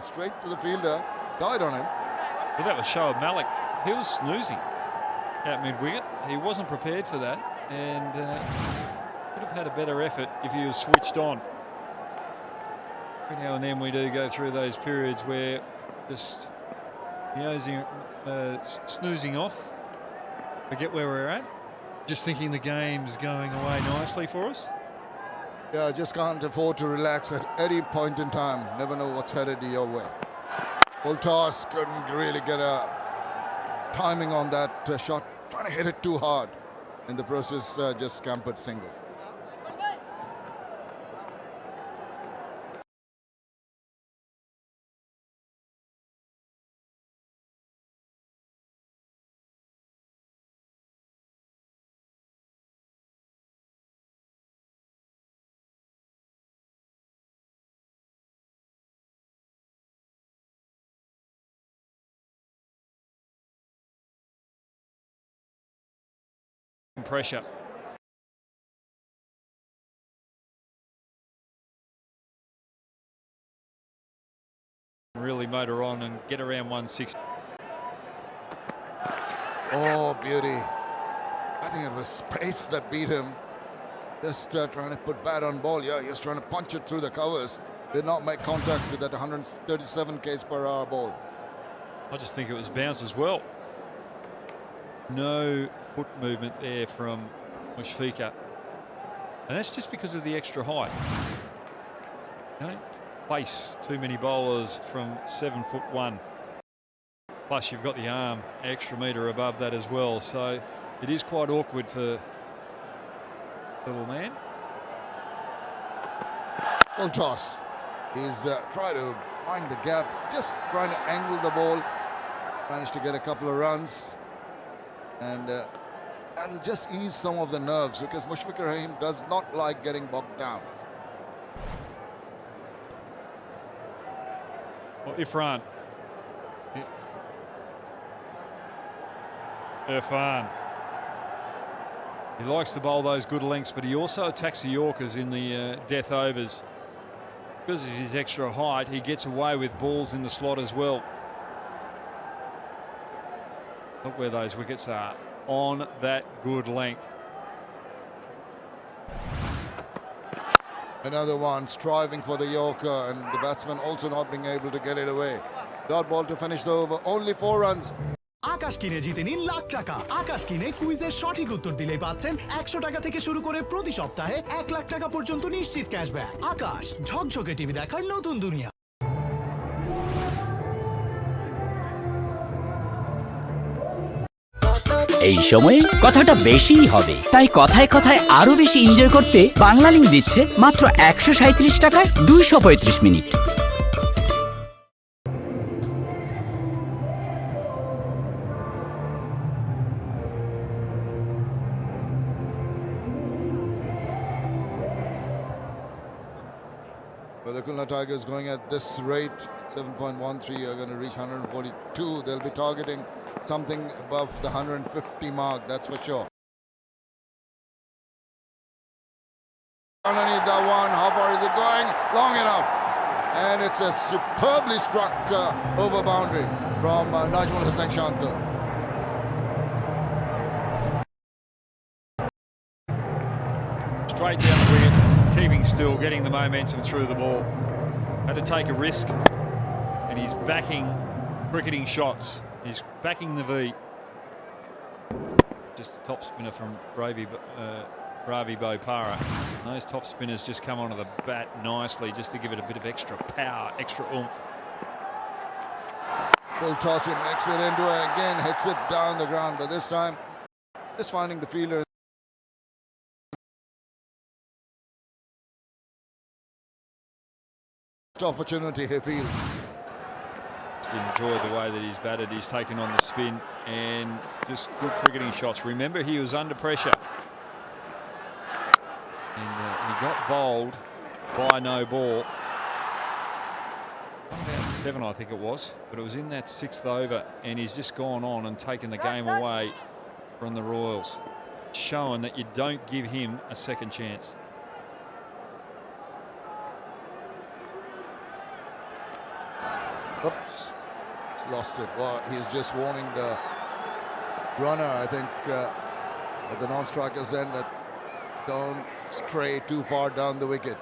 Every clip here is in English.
straight to the fielder, died on him. Well, that was Shoaib Malik. He was snoozing at mid-wicket. He wasn't prepared for that, and could have had a better effort if he was switched on. Every now and then we do go through those periods where just snoozing off, forget where we're at, just thinking the game's going away nicely for us. Yeah, just can't afford to relax at any point in time. Never know what's headed your way. Full toss, couldn't really get a timing on that shot. Trying to hit it too hard. In the process, just scampered single. Pressure. Really motor on and get around 160. Oh, beauty. I think it was pace that beat him. Just trying to put bat on ball. Yeah, he was trying to punch it through the covers. Did not make contact with that 137 km/h ball. I just think it was bounce as well. No foot movement there from Mushfiqur, and that's just because of the extra height. Don't face too many bowlers from 7'1". Plus you've got the arm extra metre above that as well, so it is quite awkward for little man. Full toss. He's trying to find the gap, just trying to angle the ball. Managed to get a couple of runs. And that'll just ease some of the nerves, because Mushfiqur Rahim does not like getting bogged down. Well, Irfan. He likes to bowl those good lengths, but he also attacks the Yorkers in the death overs. Because of his extra height, he gets away with balls in the slot as well. Look where those wickets are, on that good length. Another one striving for the Yorker, and the batsman also not being able to get it away. Dot ball to finish the over, only 4 runs. আকাশ কিনে জিতে নিন লাখ টাকা। আকাশ কিনে কুইজের সঠিক উত্তর দিলেই পাচ্ছেন 100 টাকা থেকে শুরু করে প্রতি সপ্তাহে 1 লাখ টাকা পর্যন্ত নিশ্চিত ক্যাশব্যাক। আকাশ, ঝকঝকে টিভি দেখার নতুন দুনিয়া। এই সময়ে কথাটা বেশিই হবে, তাই কথায় কথায় আরো বেশি এনজয় করতে বাংলা লিংক দিচ্ছে মাত্র 137 টাকায় 235 minute. Well, the Khulna Tigers going at this rate, 7.13, are going to reach 142. They'll be targeting something above the 150 mark, that's for sure. Underneath that one, how far is it going? Long enough. And it's a superbly struck over boundary from Najmul Hussain Shankar. Straight down the wicket, keeping still, getting the momentum through the ball. Had to take a risk, and he's backing cricketing shots. He's backing the V. Just a top spinner from Ravi Bopara. Those top spinners just come onto the bat nicely, just to give it a bit of extra power, extra oomph. Full toss, he makes it into it again, hits it down the ground, but this time just finding the fielder. Opportunity he feels. Just enjoyed the way that he's batted. He's taken on the spin and just good cricketing shots. Remember, he was under pressure, and he got bowled by no ball. About 7, I think it was, but it was in that 6th over, and he's just gone on and taken the game away from the Royals, showing that you don't give him a second chance. Oops, he's lost it. Well, he's just warning the runner, I think, at the non-striker's end, that don't stray too far down the wicket.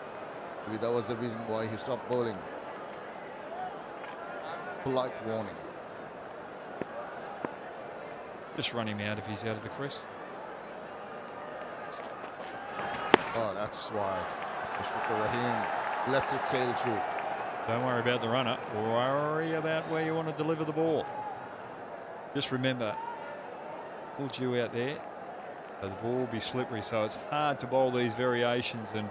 Maybe that was the reason why he stopped bowling. Polite warning. Just run him out if he's out of the crease. Oh, that's wide. Mushfiqur Rahim lets it sail through. Don't worry about the runner. Worry about where you want to deliver the ball. Just remember, pulled you out there, so the ball will be slippery. So it's hard to bowl these variations, and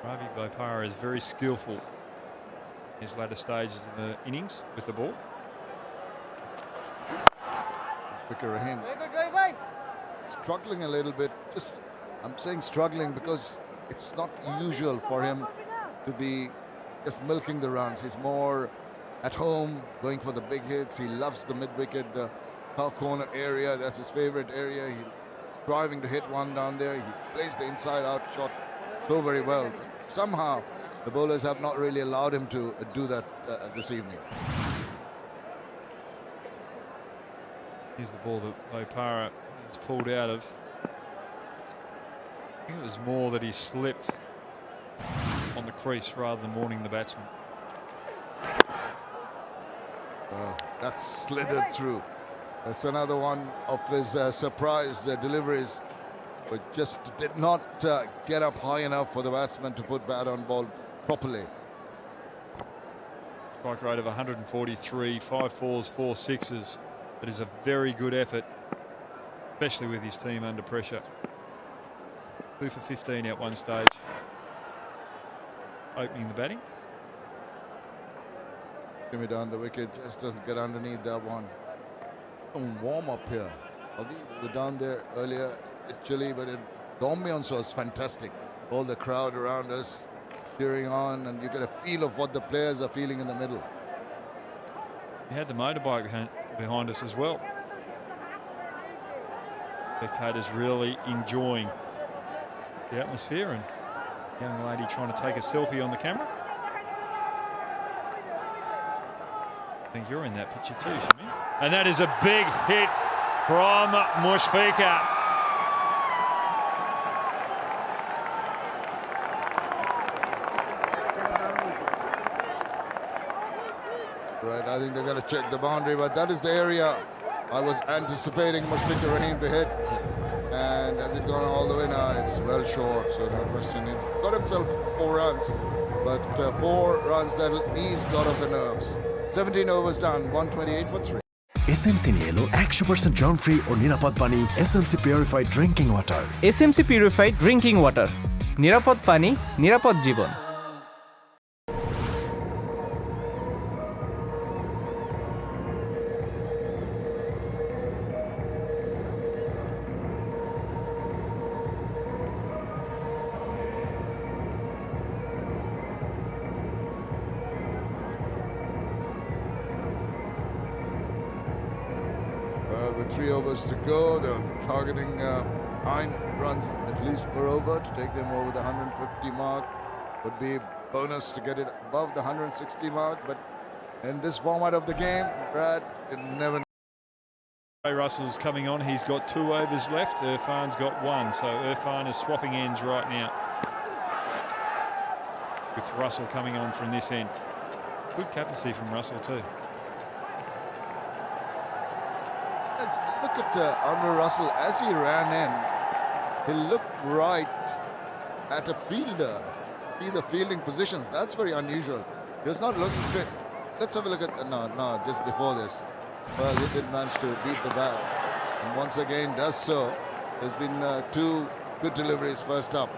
Ravi Bopara is very skillful in his latter stages of the innings with the ball. Mushfiqur Rahim struggling a little bit. I'm saying struggling because it's not usual for him to be just milking the runs. He's more at home, going for the big hits. He loves the mid-wicket, the half corner area. That's his favorite area. He's driving to hit one down there. He plays the inside-out shot so very well. But somehow, the bowlers have not really allowed him to do that this evening. Here's the ball that Bopara has pulled out of. I think it was more that he slipped on the crease rather than warning the batsman. That's slithered through. That's another one of his surprise deliveries, but just did not get up high enough for the batsman to put bat on ball properly. Strike rate of 143, 5 fours, 4 sixes. It is a very good effort, especially with his team under pressure. 2 for 15 at one stage. Opening the batting. Jimmy down the wicket, just doesn't get underneath that one. Warm up here. We were down there earlier, chilly, but the ambiance was fantastic. All the crowd around us cheering on, and you get a feel of what the players are feeling in the middle. We had the motorbike behind us as well. Spectators really enjoying the atmosphere, and young lady trying to take a selfie on the camera. I think you're in that picture too, Shami. And that is a big hit from Mushfiqur. Right, I think they're going to check the boundary, but that is the area I was anticipating Mushfiqur Rahim to hit. And has it gone all the way now? It's well short, so no question. He's got himself 4 runs, but 4 runs that'll ease a lot of the nerves. 17 overs done, 128 for 3. SMC নিয়ে এলো 100% জন free ও নিরাপদ পানি SMC purified drinking water. SMC purified drinking water, নিরাপদ পানি, নিরাপদ জীবন। With 3 overs to go, they're targeting 9 runs at least per over to take them over the 150 mark. Would be bonus to get it above the 160 mark, but in this format of the game, Brad, you never know. Ray Russell's coming on. He's got 2 overs left. Irfan's got 1, so Irfan is swapping ends right now, with Russell coming on from this end. Good captaincy from Russell too. Let's look at Andrew Russell as he ran in. He looked right at a fielder. See the fielding positions. That's very unusual. He was not looking straight. Let's have a look at no, just before this. Well, he did manage to beat the bat, and once again does so. There's been 2 good deliveries first up.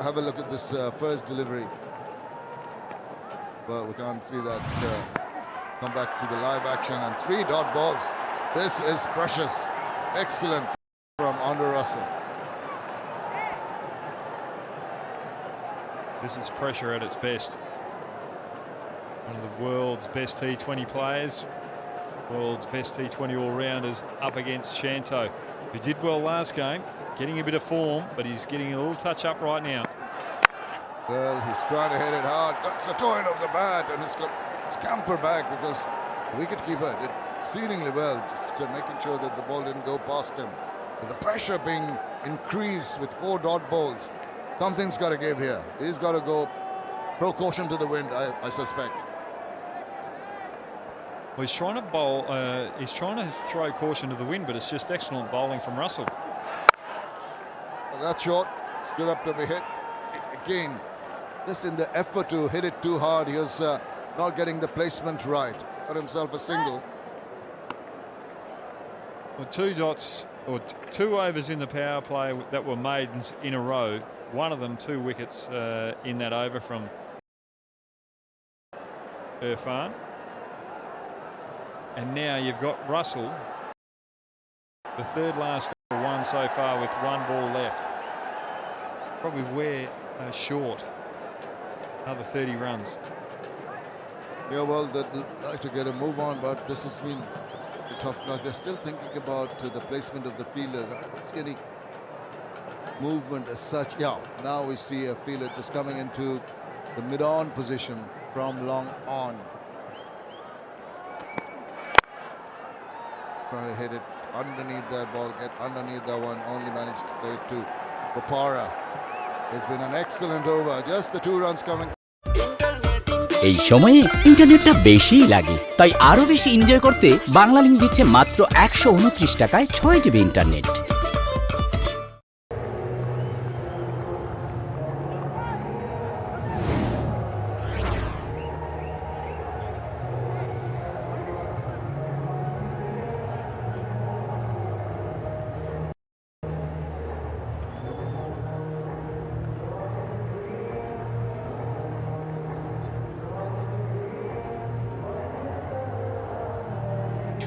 Have a look at this first delivery. Well, we can't see that. Come back to the live action, and 3 dot balls. This is precious. Excellent from Andrew Russell. This is pressure at its best. One of the world's best T20 players world's best T20 all-rounders, up against Shanto, who did well last game, getting a bit of form, but he's getting a little touch up right now. Well, he's trying to hit it hard. That's the toe end of the bat, and he's got scamper back because the wicketkeeper did exceedingly well, just making sure that the ball didn't go past him. With the pressure being increased with 4 dot balls, something's got to give here. He's got to go throw caution to the wind, I suspect. Well, he's trying to bowl. He's trying to throw caution to the wind, but it's just excellent bowling from Russell. Well, that shot stood up to be hit again. Just in the effort to hit it too hard, he was not getting the placement right. Got himself a single. Well, 2 dots or 2 overs in the power play that were made in a row. One of them 2 wickets in that over from Irfan. And now you've got Russell, the 3rd last one so far with 1 ball left. Probably short. Another 30 runs. Yeah, well, they'd like to get a move on, but this has been a tough class. They're still thinking about the placement of the fielders. I don't see any movement as such. Yeah, now we see a fielder just coming into the mid-on position from long on. Trying to hit it underneath that ball, get underneath that one, only managed to play it to Bopara. It's been an excellent over, just the 2 runs coming. এই সময়ে ইন্টারনেটটা বেশিই লাগে, তাই আরো বেশি enjoy করতে বাংলালিংক দিচ্ছে মাত্র 129 টাকায় 6 GB internet.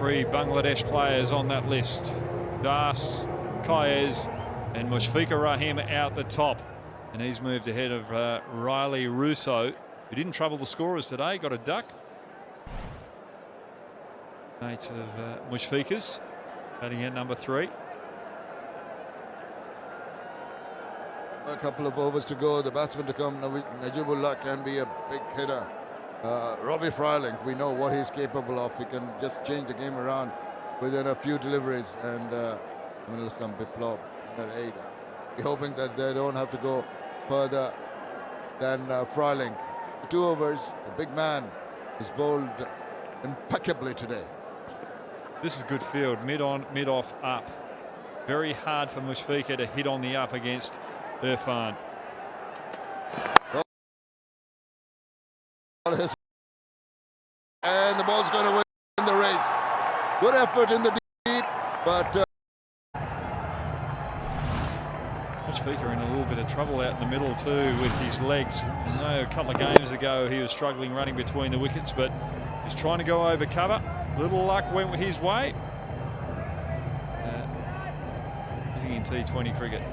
Three Bangladesh players on that list. Das, Kayes and Mushfiqur Rahim out the top. And he's moved ahead of Riley Russo, who didn't trouble the scorers today, got a duck. Mates of Mushfiqur's, batting at number 3. A couple of overs to go, the batsman to come. Najibullah can be a big hitter. Robbie Fryling, we know what he's capable of. He can just change the game around within a few deliveries. And Islam Biplov at 8. We're hoping that they don't have to go further than Fryling. Just the 2 overs. The big man is bowled impeccably today. This is good field, mid on, mid off, up. Very hard for Mushfiqur to hit on the up against Irfan. And the ball's going to win the race. Good effort in the deep, but Mushfiqur in a little bit of trouble out in the middle too with his legs. I know a couple of games ago he was struggling running between the wickets, but he's trying to go over cover. Little luck went his way. Living in T20 cricket,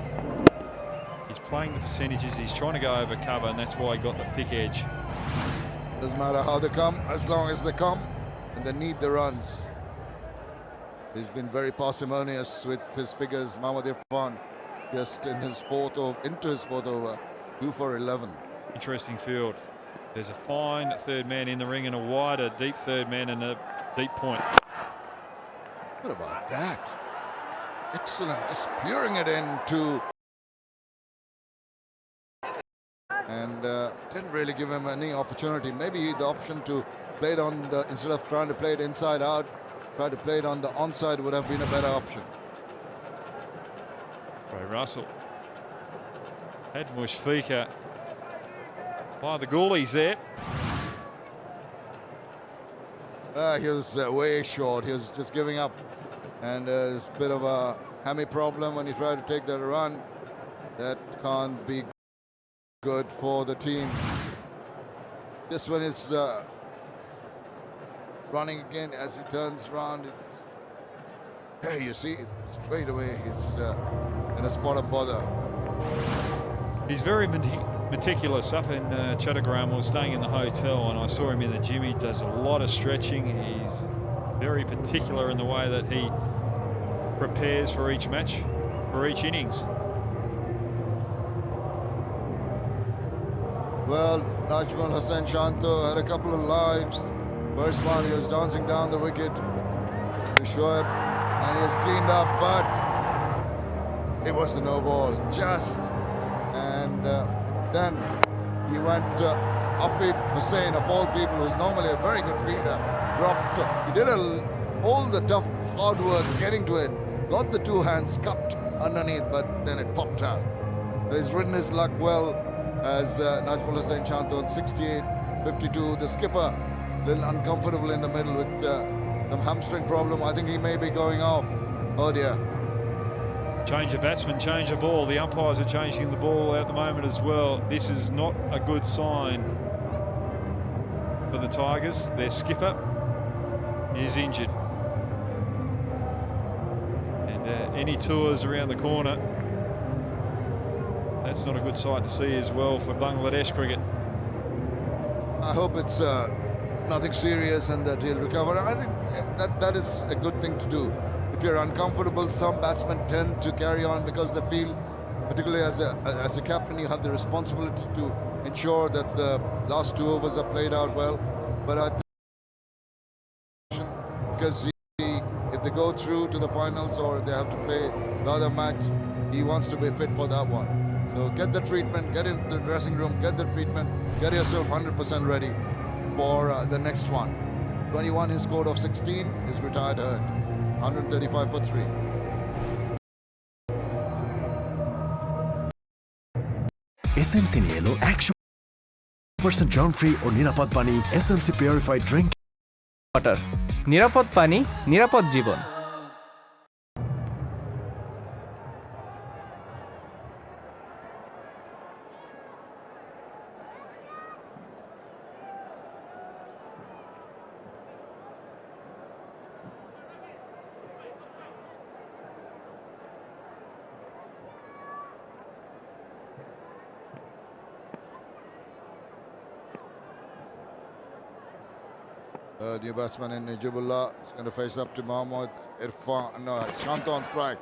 he's playing the percentages. He's trying to go over cover, and that's why he got the thick edge. Doesn't matter how they come, as long as they come, and they need the runs. He's been very parsimonious with his figures. Mohammad Irfan just in his into his fourth over, 2 for 11. Interesting field. There's a fine 3rd man in the ring and a wider deep 3rd man and a deep point. What about that? Excellent, just spearing it into. And didn't really give him any opportunity. Maybe the option to play it on the, instead of trying to play it inside out, try to play it on the onside would have been a better option. Ray Russell had Mushfiqur by the goalies there. He was way short. He was just giving up, and there's a bit of a hammy problem when he tried to take that run. That can't be good for the team. This one is running again as he turns around. Hey, you see, straight away he's in a spot of bother. He's very meticulous. Up in Chattogram, I was staying in the hotel and I saw him in the gym. He does a lot of stretching. He's very particular in the way that he prepares for each match, for each innings. Well, Najmul Hussain Shanto had a couple of lives. First one, he was dancing down the wicket to Shoaib, and he has cleaned up, but it was a no ball, just. And then he went Afif Hussain, of all people, who's normally a very good fielder, dropped. He did all the tough, hard work getting to it, got the two hands cupped underneath, but then it popped out. So he's ridden his luck well as Najmul Hussain Shanto on 68, 52. The skipper, a little uncomfortable in the middle with some hamstring problem. I think he may be going off. Oh dear. Change of batsman, change of ball. The umpires are changing the ball at the moment as well. This is not a good sign for the Tigers. Their skipper is injured. And any tours around the corner, that's not a good sight to see as well for Bangladesh cricket. I hope it's nothing serious and that he'll recover. I think that is a good thing to do. If you're uncomfortable, some batsmen tend to carry on because they feel, particularly as a captain, you have the responsibility to ensure that the last 2 overs are played out well. But I think because if they go through to the finals or they have to play the other match, he wants to be fit for that one. So get the treatment, get into the dressing room, get the treatment, get yourself 100% ready for the next one. 21 he scored of 16, he's retired hurt. 135 for 3. SMC নিয়ে এলো 100% জন free ও নিরাপদ পানি SMC purified drink water, নিরাপদ পানি, নিরাপদ জীবন। New batsman in Najibullah is going to face up to Mohammad Irfan. No, it's Shanto on strike.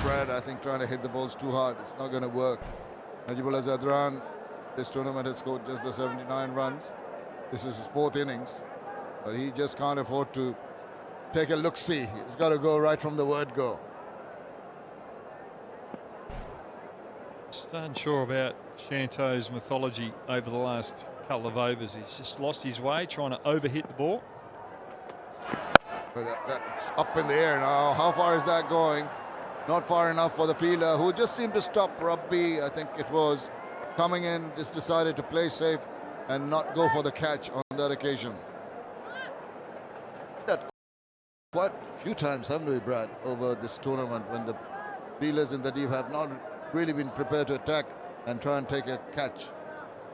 Brad, I think trying to hit the balls too hard, it's not going to work. Najibullah Zadran, this tournament has scored just the 79 runs. This is his 4th innings, but he just can't afford to take a look-see. He's got to go right from the word go. Just unsure about Shanto's mythology over the last couple of overs. He's just lost his way trying to overhit the ball. But that's up in the air now. How far is that going? Not far enough for the fielder, who just seemed to stop Rabbi. I think it was coming in, just decided to play safe and not go for the catch on that occasion. That quite a few times, haven't we, Brad, over this tournament, when the fielders in the deep have not really been prepared to attack and try and take a catch.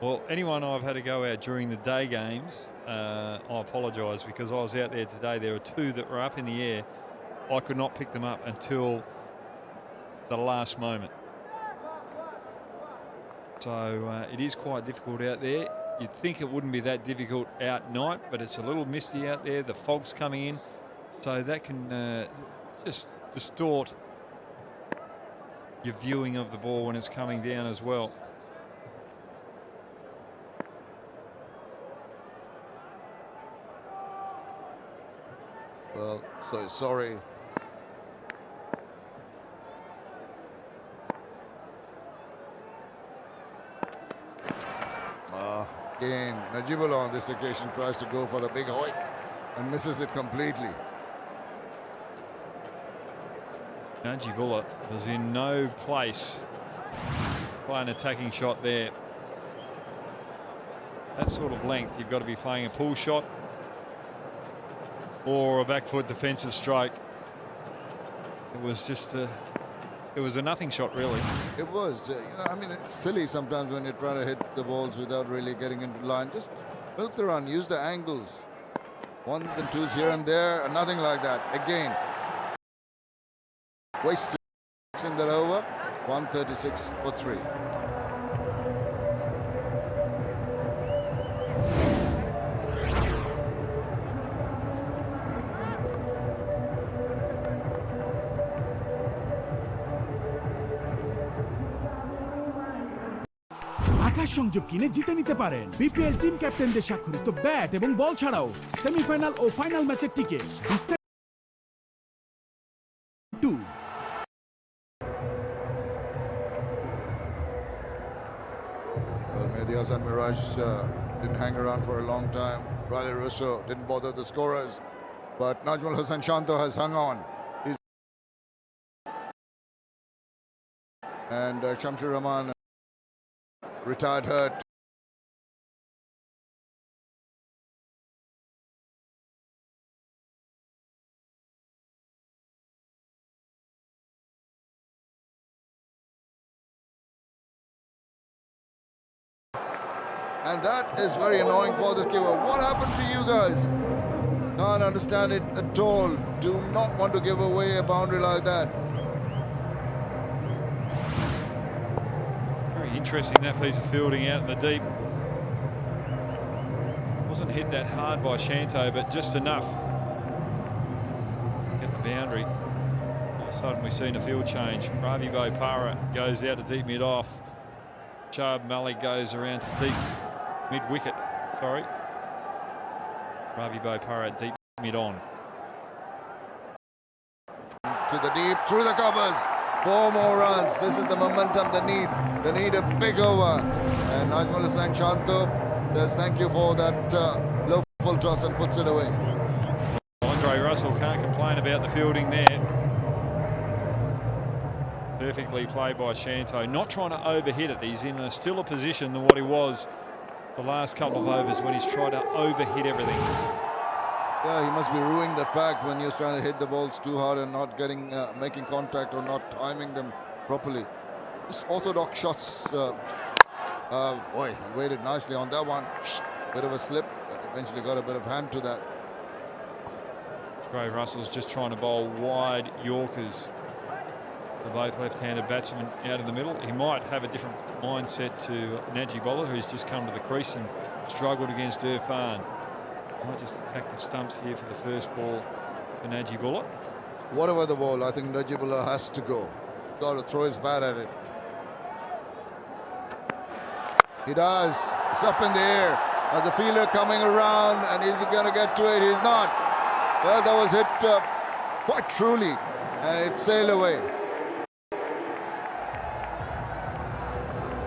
Well, anyone I've had to go out during the day games, I apologise, because I was out there today. There were 2 that were up in the air. I could not pick them up until the last moment. So it is quite difficult out there. You'd think it wouldn't be that difficult out night, but it's a little misty out there. The fog's coming in, so that can just distort your viewing of the ball when it's coming down as well. Well, so sorry. Again, Najibullah on this occasion tries to go for the big hoik and misses it completely. Najibullah was in no place by an attacking shot there. That sort of length, you've got to be playing a pull shot or a back foot defensive stroke. It was just it was a nothing shot, really. It was, I mean, it's silly sometimes when you're trying to hit the balls without really getting into line. Just milk the run, use the angles. 1s and 2s here and there, and nothing like that. Again, wasted in that over. 136 for 3. আকাশ সংযোগ কিনে জিতে নিতে পারেন BPL team ক্যাপ্টেনদের স্বাক্ষরিত bat এবং বল ছাড়াও semifinal ও final ম্যাচের ticket Well, Mehdi Hasan Miraj didn't hang around for a long time. Riley Russo didn't bother the scorers, but Najmul Hossain Shanto has hung on. And Shamshir Rahman retired hurt. And that is very annoying for the keeper. What happened to you guys? Can't understand it at all. Do not want to give away a boundary like that. Very interesting, that piece of fielding out in the deep. Wasn't hit that hard by Shanto, but just enough to get the boundary. All of a sudden we've seen a field change. Ravi Bopara goes out to deep mid-off. Chab Malik goes around to deep mid-wicket. Sorry. Ravi Bopara deep mid-on. To the deep, through the covers. 4 more runs. This is the momentum they need. They need a big over. And Najmul Hossain Shanto says thank you for that low full toss and puts it away. Andre Russell can't complain about the fielding there. Perfectly played by Shanto. Not trying to overhit it. He's in a stiller position than what he was the last couple of overs when he's tried to overhit everything. Yeah, he must be ruining the fact when you're trying to hit the balls too hard and not getting, making contact or not timing them properly. Just orthodox shots. Boy, he waited nicely on that one. Bit of a slip, but eventually got a bit of hand to that. Gray Russell's just trying to bowl wide Yorkers. For both left-handed batsmen out in the middle. He might have a different mindset to Najib Bowler, who's just come to the crease and struggled against Irfan. Might just attack the stumps here for the first ball for Najib Bowler. Whatever the ball, I think Najibullah has to go. Got to throw his bat at it. He does. It's up in the air. There's a fielder coming around, and is he going to get to it? He's not. Well, that was hit quite truly, and it sailed away.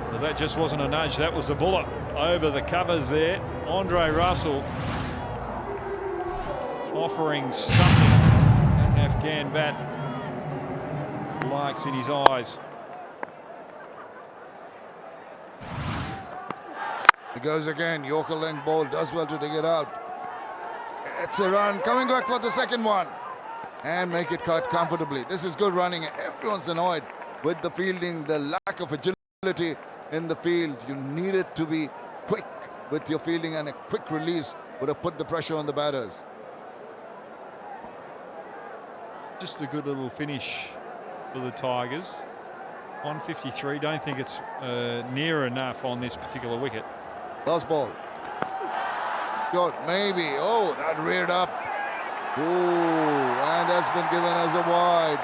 Well, that just wasn't a nudge. That was the bullet over the covers there. Andre Russell offering something that an Afghan bat likes in his eyes. He goes again. Yorker length ball does well to dig it out. It's a run. Coming back for the second one. And make it cut comfortably. This is good running. Everyone's annoyed with the fielding, the lack of agility in the field. You need it to be quick with your fielding, and a quick release would have put the pressure on the batters. Just a good little finish for the Tigers. 153. Don't think it's near enough on this particular wicket. Last ball. Short, maybe. Oh, that reared up. Ooh, and that's been given as a wide.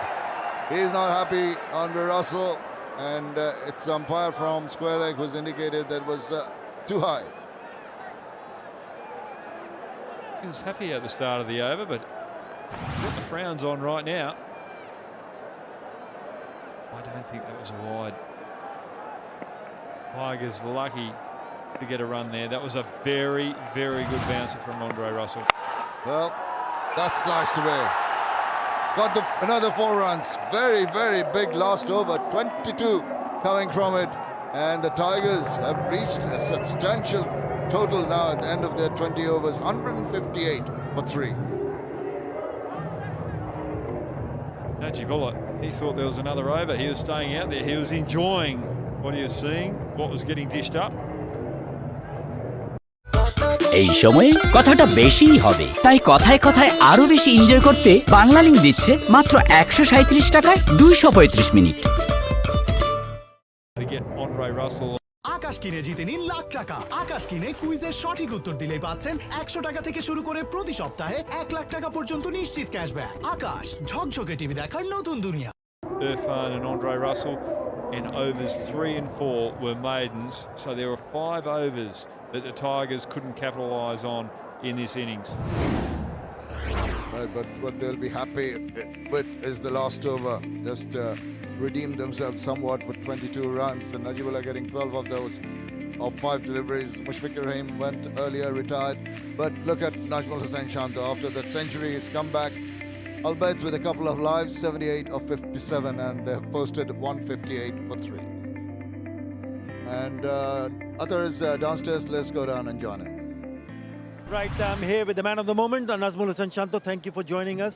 He's not happy, Andre Russell, and it's umpire from square leg who's indicated that was too high. He was happy at the start of the over, but got the frowns on right now. I don't think that was a wide. Tigers lucky to get a run there. That was a very, very good bouncer from Andre Russell. Well, that's sliced away. Got another 4 runs. Very, very big last over. 22 coming from it. And the Tigers have reached a substantial total now at the end of their 20 overs. 158 for 3. Najibullah, he thought there was another over. He was staying out there. He was enjoying what he was seeing, what was getting dished up. এই সময়ে কথাটা বেশিই হবে, তাই কথায় কথায় আরো বেশি এনজয় করতে বাংলা লিংক দিচ্ছে মাত্র 137 টাকায় 235 minute. To get Andre Russell. আকাশ আকাশ কিনে জিতে নিন লাখ টাকা। আকাশ কিনে কুইজের সঠিক উত্তর দিলেই পাচ্ছেন 100 টাকা থেকে শুরু করে প্রতি সপ্তাহে 1 লাখ টাকা পর্যন্ত নিশ্চিত ক্যাশব্যাক। আকাশ, ঝকঝকে টিভি দেখার নতুন দুনিয়া। Irfan and Andre Russell in overs 3 and 4 were maidens, so there were 5 overs that the Tigers couldn't capitalise on in this innings. Right, but what they'll be happy with is the last over. Just redeemed themselves somewhat with 22 runs, and Najibullah getting 12 of those. Of 5 deliveries, Mushfiqur Rahim went earlier, retired. But look at Najmul Hussain Shanto. After that century, he's come back, albeit with a couple of lives, 78 of 57, and they've posted 158 for 3. And Athar is downstairs. Let's go down and join him. Right, I'm here with the man of the moment, Nazmul Hassan Shanto. Thank you for joining us.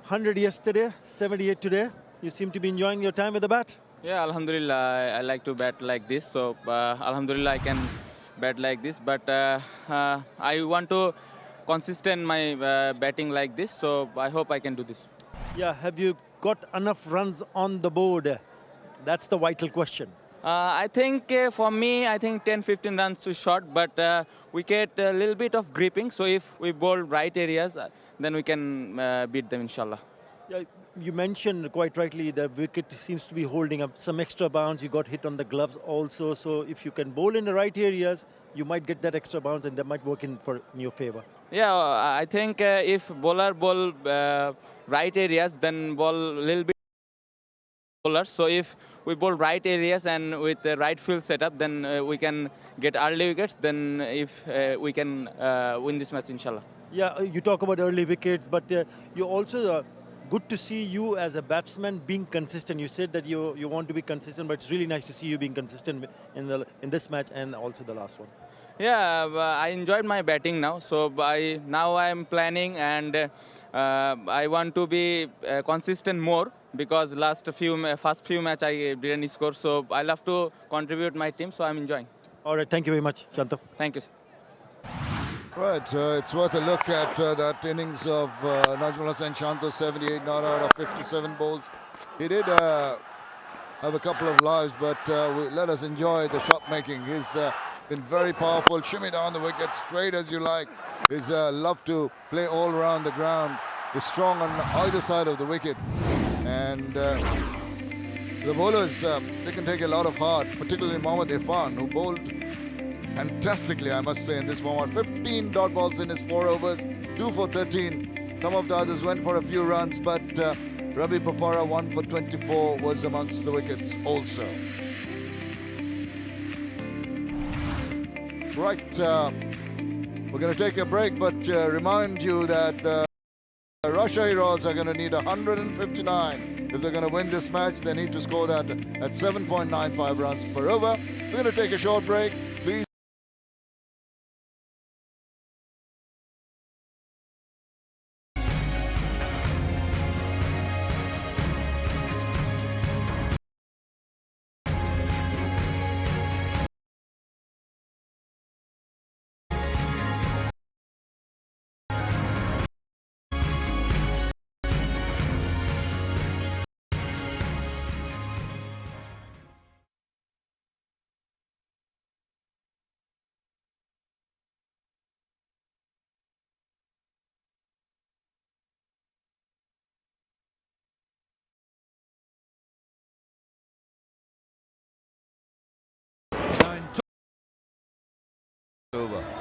100 yesterday, 78 today. You seem to be enjoying your time with the bat. Yeah, Alhamdulillah, I like to bat like this. So, Alhamdulillah, I can bat like this. But I want to consistent my batting like this. So, I hope I can do this. Yeah, have you got enough runs on the board? That's the vital question. I think for me, I think 10-15 runs too short. But we get a little bit of gripping. So, if we bowl right areas, then we can beat them, inshallah. Yeah, you mentioned quite rightly the wicket seems to be holding up some extra bounce. You got hit on the gloves also. So if you can bowl in the right areas, you might get that extra bounce and that might work in your favor. Yeah, I think if bowler bowl right areas, then bowl a little bit bowlers. So if we bowl right areas and with the right field setup, then we can get early wickets. Then if we can win this match, inshallah. Yeah, you talk about early wickets, but you also good to see you as a batsman being consistent. You said that you want to be consistent, but it's really nice to see you being consistent in this match and also the last one. Yeah, I enjoyed my batting now. So now I am planning and I want to be consistent more because first few match I didn't score. So I love to contribute my team. So I'm enjoying. All right, thank you very much, Shanto. Thank you, sir. Right, it's worth a look at that innings of Najmul Hussain Shanto, 78 not out of 57 balls. He did have a couple of lives, but let us enjoy the shot making. He's been very powerful, shimmy down the wicket, straight as you like. He's love to play all around the ground. He's strong on either side of the wicket. And the bowlers, they can take a lot of heart, particularly Mohammad Irfan, who bowled fantastically, I must say, in this format. 15 dot balls in his 4 overs, 2 for 13. Some of the others went for a few runs, but Ravi Bopara, 1 for 24, was amongst the wickets also. Right, we're going to take a break, but remind you that the Rajshahi Royals are going to need 159. If they're going to win this match, they need to score that at 7.95 runs per over. We're going to take a short break. Please. Over.